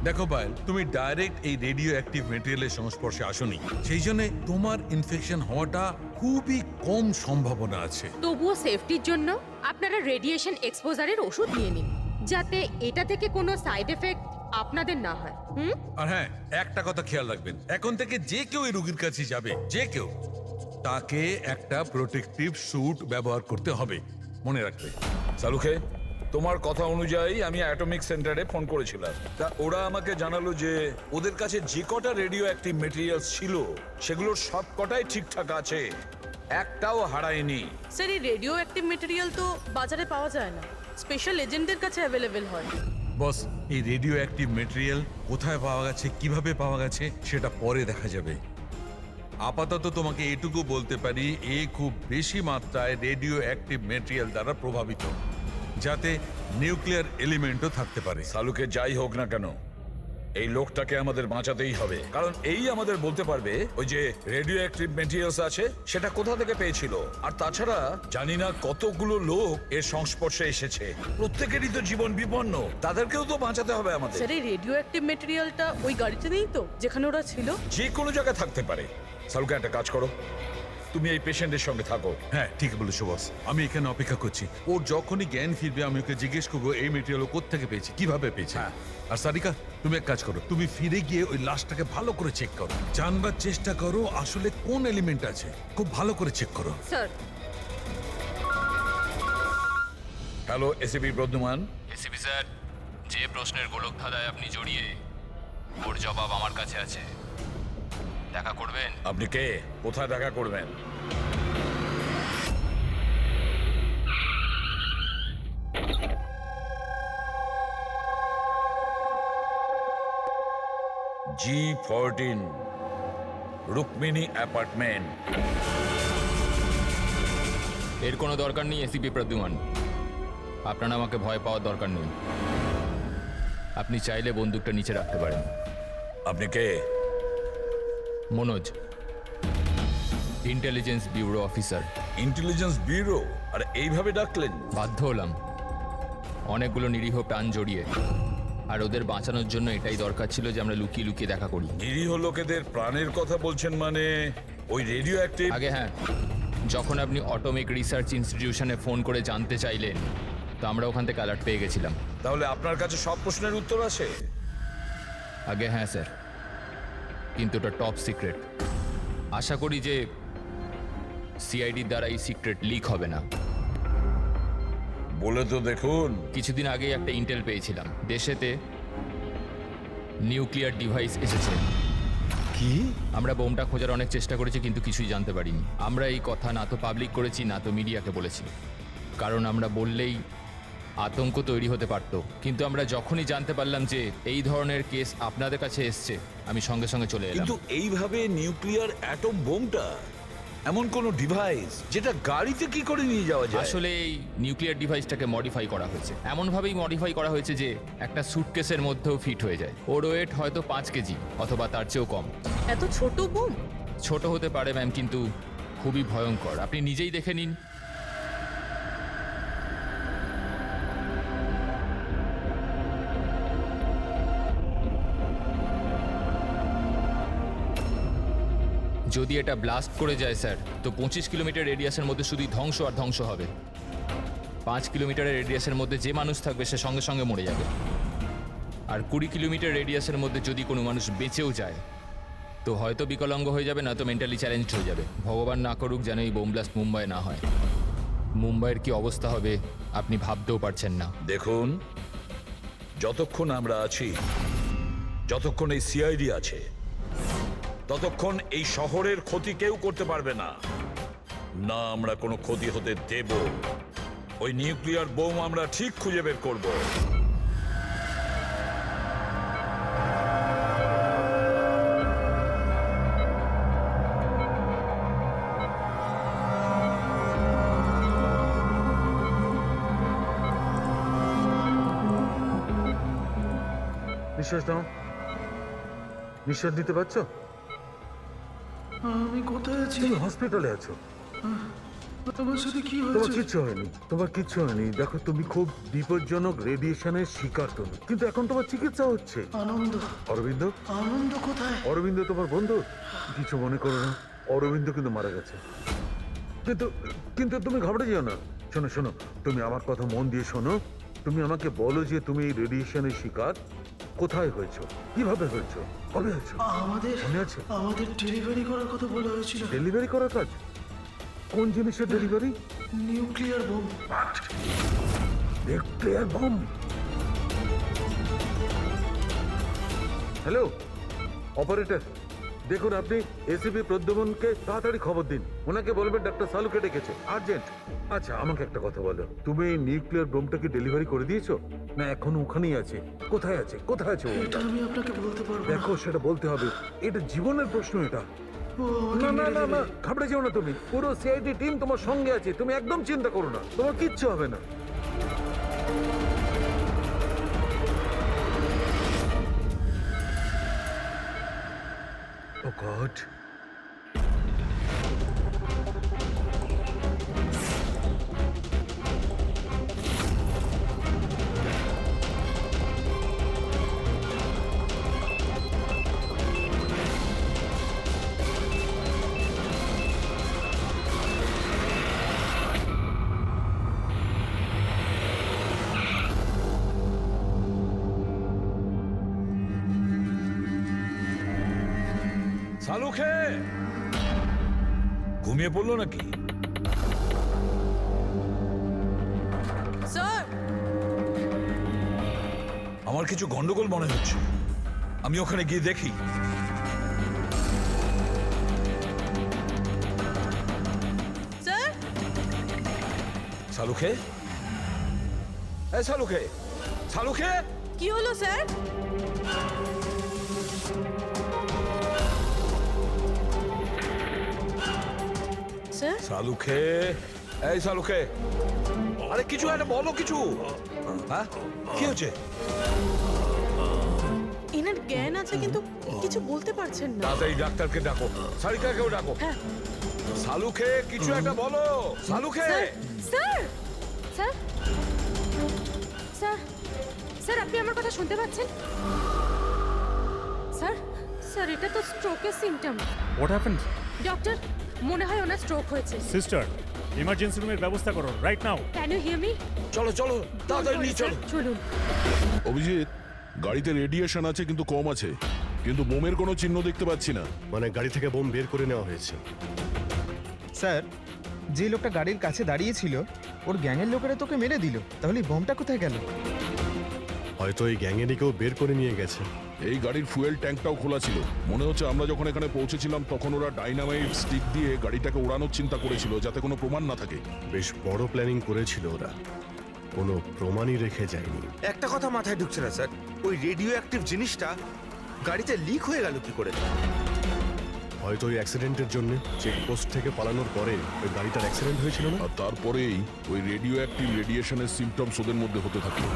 [SPEAKER 15] দেখো পায়েল, তুমি ডাইরেক্ট এই রেডিও অ্যাক্টিভ মেটেরিয়ালের সংস্পর্শে আসোনি, সেই জন্য তোমার ইনফেকশন হওয়াটা খুবই কম সম্ভাবনা আছে।
[SPEAKER 11] তবুও সেফটির জন্য আপনারা রেডিয়েশন এক্সপোজারের ওষুধ নিয়ে নিন, যাতে এটা থেকে কোনো সাইড এফেক্ট আপনাদের না হয়।
[SPEAKER 15] আর হ্যাঁ, একটা কথা খেয়াল রাখবেন, এখন থেকে যে কেউ এই রোগীর কাছে যাবে, যে কেউ, তাকে একটা প্রোটেক্টিভ স্যুট ব্যবহার করতে হবে, মনে রাখবে।
[SPEAKER 1] সালুকে, তোমার কথা অনুযায়ী আমি অ্যাটমিক সেন্টারে ফোন করেছিলাম। তা ওরা আমাকে জানালো যে ওদের কাছে যে কটা রেডিও অ্যাক্টিভ মেটেরিয়ালস ছিল সেগুলোর সব কটাই ঠিকঠাক আছে, একটাও হারায়নি।
[SPEAKER 4] স্যার, এই রেডিও অ্যাক্টিভ মেটেরিয়াল তো বাজারে পাওয়া যায় না, স্পেশাল এজেন্টদের কাছে অ্যাভেলেবেল হয়।
[SPEAKER 15] বস, এই রেডিও অ্যাক্টিভ মেটেরিয়াল কোথায় পাওয়া গেছে, কিভাবে পাওয়া গেছে সেটা পরে দেখা যাবে। আপাতত তোমাকে এটুকু বলতে পারি, এ খুব বেশি মাত্রায় রেডিও অ্যাক্টিভ মেটেরিয়াল দ্বারা প্রভাবিত, যাতে নিউক্লিয়ার এলিমেন্টও থাকতে পারে।
[SPEAKER 1] সালুকে যাই হোক না কেন, এই লোকটাকে আমাদের বাঁচাতেই হবে, কারণ এই আমাদের বলতে পারবে ওই যে রেডিও অ্যাক্টিভ মেটেরিয়ালস আছে সেটা কোথা থেকে পেয়েছিল। আর তাছাড়া জানি না কতগুলো লোক এর সংস্পর্শে এসেছে, প্রত্যেকেরই তো জীবন বিপন্ন, তাদেরকেও তো বাঁচাতে হবে আমাদের।
[SPEAKER 4] স্যার, এই রেডিও অ্যাক্টিভ মেটেরিয়ালটা ওই গাড়িতে নেই তো যেখানে ওরা ছিল?
[SPEAKER 1] যে কোনো জায়গায় থাকতে পারে। সালুকে, একটা কাজ করো, তুমি এই পেশেন্টের সঙ্গে থাকো।
[SPEAKER 15] হ্যাঁ, ঠিক বলেছো বস, আমি এখানে অপেক্ষা করছি। ওর যখনই জ্ঞান ফিরবে আমি ওকে জিজ্ঞেস করবো এই মেটেরিয়াল ও কোত্থেকে পেয়েছে, কিভাবে পেয়েছে। আর সারিকা, তুমি এক কাজ করো, তুমি ফিরে গিয়ে ওই লাশটাকে ভালো করে চেক করো, জানবার চেষ্টা করো আসলে কোন এলিমেন্ট আছে, খুব ভালো করে চেক করো।
[SPEAKER 11] Sir.
[SPEAKER 1] Hello, ACP Pradyuman.
[SPEAKER 5] ACP sir, যে প্রশ্নের গোলক ধাঁধায় আপনি জড়িয়ে, ওর জবাব আমার কাছে আছে। দেখা করবেন?
[SPEAKER 1] আপনি কে? কোথায় দেখা করবেন? G14 Rukmini apartment.
[SPEAKER 5] এর কোনো দরকার নেই এসিপি প্রদ্যুমান, আপনার আমাকে ভয় পাওয়ার দরকার নেই। আপনি চাইলে বন্দুকটা নিচে রাখতে পারেন।
[SPEAKER 1] আপনি কে?
[SPEAKER 5] Manoj, intelligence bureau officer.
[SPEAKER 1] Intelligence bureau? আর এইভাবে ডাকলেন?
[SPEAKER 5] বাধ্য হলাম, অনেকগুলো নিরীহ প্রাণ জড়িয়ে, আর ওদের বাঁচানোর জন্য এটাই দরকার ছিল যে আমরা লুকিয়ে লুকিয়ে দেখা করি।
[SPEAKER 1] নিরীহ লোকেদের প্রাণের কথা বলছেন মানে ওই রেডিও অ্যাক্টিভ?
[SPEAKER 5] আগে হ্যাঁ, যখন আপনি অটোমিক রিসার্চ ইনস্টিটিউশনে ফোন করে জানতে চাইলেন, তো আমরা ওখান থেকে অ্যালার্ট পেয়ে গেছিলাম।
[SPEAKER 1] তাহলে আপনার কাছে সব প্রশ্নের উত্তর আছে?
[SPEAKER 5] আগে হ্যাঁ স্যার, কিন্তু ওটা টপ সিক্রেট। আশা করি যে সিআইডির দ্বারা এই সিক্রেট লিক হবে না।
[SPEAKER 1] বলে তো দেখুন।
[SPEAKER 5] কিছুদিন আগেই একটা ইন্টেল পেয়েছিলাম, দেশেতে নিউক্লিয়ার ডিভাইস এসেছে। কি? আমরা বোমটা খোঁজার অনেক চেষ্টা করেছি কিন্তু কিছুই জানতে পারিনি। আমরা এই কথা না তো পাবলিক করেছি না তো মিডিয়াকে বলেছি, কারণ আমরা বললেই আতঙ্ক তৈরি হতে পারত। কিন্তু আমরা যখনই জানতে পারলাম যে এই ধরনের কেস আপনাদের কাছে এসছে, আমি সঙ্গে সঙ্গে চলে এলাম।
[SPEAKER 1] কিন্তু এইভাবে নিউক্লিয়ার অ্যাটম বোমটা এমন কোন ডিভাইস যেটা গাড়িতে কি করে নিয়ে যাওয়া যায়?
[SPEAKER 5] আসলে এই নিউক্লিয়ার ডিভাইসটাকে মডিফাই করা হয়েছে, এমনভাবেই মডিফাই করা হয়েছে যে একটা সুটকেসের মধ্যেও ফিট হয়ে যায়। ওর ওয়েট হয়তো 5 কেজি অথবা তার চেয়েও কম।
[SPEAKER 4] এত ছোট বোম?
[SPEAKER 5] ছোট হতে পারে ম্যাম, কিন্তু খুবই ভয়ঙ্কর। আপনি নিজেই দেখে নিন। যদি এটা ব্লাস্ট করে যায় স্যার, তো 25 কিলোমিটার রেডিয়াসের মধ্যে শুধুই ধ্বংস আর ধ্বংস হবে। 5 কিলোমিটারের রেডিয়াসের মধ্যে যে মানুষ থাকবে সে সঙ্গে সঙ্গে মরে যাবে। আর 20 কিলোমিটার রেডিয়াসের মধ্যে যদি কোনো মানুষ বেঁচেও যায় তো হয়তো বিকলাঙ্গ হয়ে যাবে, না তো মেন্টালি চ্যালেঞ্জড হয়ে যাবে। ভগবান না করুক যেন এই বোম ব্লাস্ট মুম্বাই না হয়। মুম্বাইয়ের কি অবস্থা হবে আপনি ভাবতেও পারছেন না।
[SPEAKER 1] দেখুন, যতক্ষণ আমরা আছি, যতক্ষণ এই সিআইডি আছে, ততক্ষণ এই শহরের ক্ষতি কেউ করতে পারবে না। না আমরা কোনো ক্ষতি হতে দেব। ওই নিউক্লিয়ার বোম আমরা ঠিক খুঁজে বের করব।
[SPEAKER 15] নিঃশ্বাস নাও, নিঃশ্বাস নিতে পারছো?
[SPEAKER 8] আমি কোথায় আছি?
[SPEAKER 15] তুমি হসপিটালে আছো।
[SPEAKER 8] তোমার সাথে কি
[SPEAKER 15] তোমার কিচ্ছু হয়নি, তোমার কিচ্ছু হয়নি। দেখো, তুমি খুব বিপজ্জনক রেডিয়েশনের শিকার তুমি, কিন্তু এখন তোমার চিকিৎসা হচ্ছে।
[SPEAKER 8] আনন্দ?
[SPEAKER 15] অরবিন্দ?
[SPEAKER 8] আনন্দ কোথায়?
[SPEAKER 15] অরবিন্দ তোমার বন্ধু? কিছু মনে করো না, অরবিন্দ কিন্তু মারা গেছে। কিন্তু কিন্তু তুমি ঘাবড়ে যেও না। শোনো শোনো, তুমি আমার কথা মন দিয়ে শোনো। তুমি আমাকে বলো যে তুমি এই রেডিয়েশনের শিকার কোথায় হয়েছো, কিভাবে হয়েছো, কবে হয়েছো? মনে আছে?
[SPEAKER 8] আমাদের ডেলিভারি করার কথা বলা হয়েছিল।
[SPEAKER 15] ডেলিভারি করার কাজ? কোন জিনিসের delivery?
[SPEAKER 8] Nuclear bomb.
[SPEAKER 15] Nuclear bomb? Hello operator, দেখুন আপনি এসিপি প্রদ্যুমনকে তাড়াতাড়ি খবর দিন। ওনাকে বলবেন ডাক্তার সালুকে ডেকেছে, আর্জেন্ট। আচ্ছা আমাকে একটা কথা বলো, তুমি এই নিউক্লিয়ার বোমটা কি ডেলিভারি করে দিয়েছো, না এখনো ওখানেই আছে? কোথায় আছে, কোথায় আছে?
[SPEAKER 8] এটা আমি আপনাকে বলতে পারবো না।
[SPEAKER 15] দেখো, সেটা বলতে হবে, এটা জীবনের প্রশ্ন। এটা না না না না, ঘাবড়ে যেও না তুমি। পুরো সিআইডি টিম তোমার সঙ্গে আছে, তুমি একদম চিন্তা করো না, তোমার কিচ্ছু হবে না। Oh God.
[SPEAKER 1] সালুখে ঘুমিয়ে পড়লো নাকি?
[SPEAKER 4] স্যার,
[SPEAKER 1] আমার কিছু গন্ডগোল মনে হচ্ছে, আমি ওখানে গিয়ে দেখি।
[SPEAKER 4] স্যার,
[SPEAKER 1] সালুখে, এই সালুখে, সালুখে,
[SPEAKER 4] কি হলো স্যার? স্যার,
[SPEAKER 1] সালুখে, এই সালুখে, আরে কিছু একটা বলো, কিছু। হ্যাঁ, কি হচ্ছে?
[SPEAKER 4] এনার জ্ঞান আছে কিন্তু কিছু বলতে পারছেন না।
[SPEAKER 1] তাড়াতাড়ি ডাক্তারকে ডাকো, সারিকাকেও ডাকো।
[SPEAKER 4] হ্যাঁ।
[SPEAKER 1] সালুখে, কিছু একটা বলো, Salunkhe.
[SPEAKER 11] Sir sir sir sir, আপনি আমার কথা শুনতে পাচ্ছেন? স্যার স্যার, এটা তো স্ট্রোকের সিম্পটম।
[SPEAKER 10] What happened?
[SPEAKER 11] ডক্টর, মনে হয় ওনার স্ট্রোক হয়েছে।
[SPEAKER 10] সিস্টার, ইমার্জেন্সি রুমের ব্যবস্থা করো right now.
[SPEAKER 11] Can you hear me?
[SPEAKER 1] চলো চলো, তাড়াতাড়ি নিয়ে চলো।
[SPEAKER 11] চলুন।
[SPEAKER 2] অভিজিৎ, গাড়িতে রেডিয়েশন আছে কিন্তু কম আছে, কিন্তু বোমের কোনো চিহ্ন দেখতে পাচ্ছি না।
[SPEAKER 3] মানে গাড়ি থেকে বোম বের করে নেওয়া হয়েছে।
[SPEAKER 13] স্যার, যে লোকটা গাড়ির কাছে দাঁড়িয়েছিল ওর গ্যাংয়ের লোকেরা তোকে মেরে দিল, তাহলে এই বোমটা কোথায় গেল?
[SPEAKER 3] হয়তো এই গ্যাংয়েরই কেউ বের করে নিয়ে গেছে।
[SPEAKER 2] এই গাড়ির ফুয়েল ট্যাঙ্কটাও খোলা ছিল। মনে হচ্ছে আমরা যখন এখানে পৌঁছেছিলাম তখন ওরা ডাইনামাইট স্টিক দিয়ে গাড়িটাকে ওড়ানোর চিন্তা করেছিল, যাতে কোনো প্রমাণ না থাকে।
[SPEAKER 3] বেশ বড় প্ল্যানিং করেছিল ওরা, কোনো প্রমাণই রেখে যায়নি।
[SPEAKER 14] একটা কথা মাথায় ঢুকছে না স্যার, ওই রেডিও অ্যাক্টিভ জিনিসটা গাড়িতে লিক হয়ে গেল কি করে?
[SPEAKER 3] হয়তো ওই অ্যাক্সিডেন্টের জন্য চেকপোস্ট থেকে পালানোর পরে ওই গাড়িটার অ্যাক্সিডেন্ট হয়েছিল না?
[SPEAKER 2] আর তারপরেই ওই রেডিও অ্যাক্টিভ রেডিয়েশনের সিমটমস ওদের মধ্যে হতে থাকলো।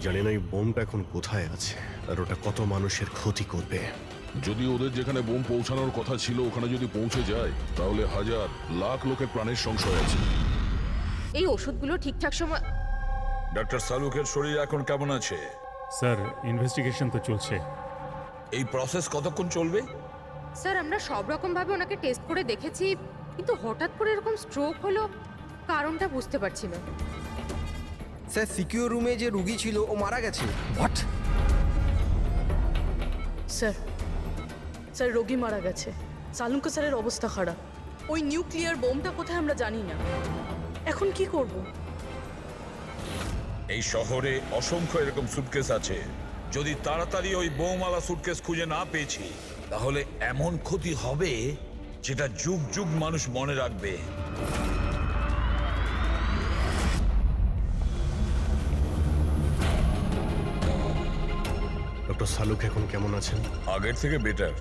[SPEAKER 3] জানি না এই বোমটা এখন কোথায় আছে আর ওটা কত মানুষের ক্ষতি করবে।
[SPEAKER 2] যদি ওদের যেখানে বোম পৌঁছানোর কথা ছিল ওখানে যদি পৌঁছে যায়, তাহলে হাজার লাখ লোকের প্রাণের সংশয় আছে।
[SPEAKER 11] এই ওষুধগুলো ঠিকঠাক সময়।
[SPEAKER 1] ডক্টর সালুকের শরীর এখন কেমন আছে?
[SPEAKER 10] স্যার ইনভেস্টিগেশন তো চলছে।
[SPEAKER 1] এই প্রসেস কতক্ষণ চলবে?
[SPEAKER 11] স্যার আমরা সব রকম ভাবে ওনাকে টেস্ট করে দেখেছি, কিন্তু হঠাৎ করে এরকম স্ট্রোক হলো, কারণটা বুঝতে পারছি না।
[SPEAKER 6] স্যার সিকিউর রুমে যে রুগী ছিল ও মারা গেছে।
[SPEAKER 4] হোয়াট? স্যার স্যার রোগী মারা গেছে। সালুঙ্কা স্যারের অবস্থা খারাপ। ওই নিউক্লিয়ার বোমটা কোথায় আমরা জানি না। এখন কি করব?
[SPEAKER 1] এই শহরে অসংখ্য এরকম সুটকেস আছে। যদি তাড়াতাড়ি ওই বোমওয়ালা সুটকেস খুঁজে না পেয়েছি, তাহলে এমন ক্ষতি হবে যেটা যুগ যুগ মানুষ মনে রাখবে।
[SPEAKER 3] ডক্টর সালুক এখন কেমন আছেন?
[SPEAKER 1] আগের থেকে বেটার।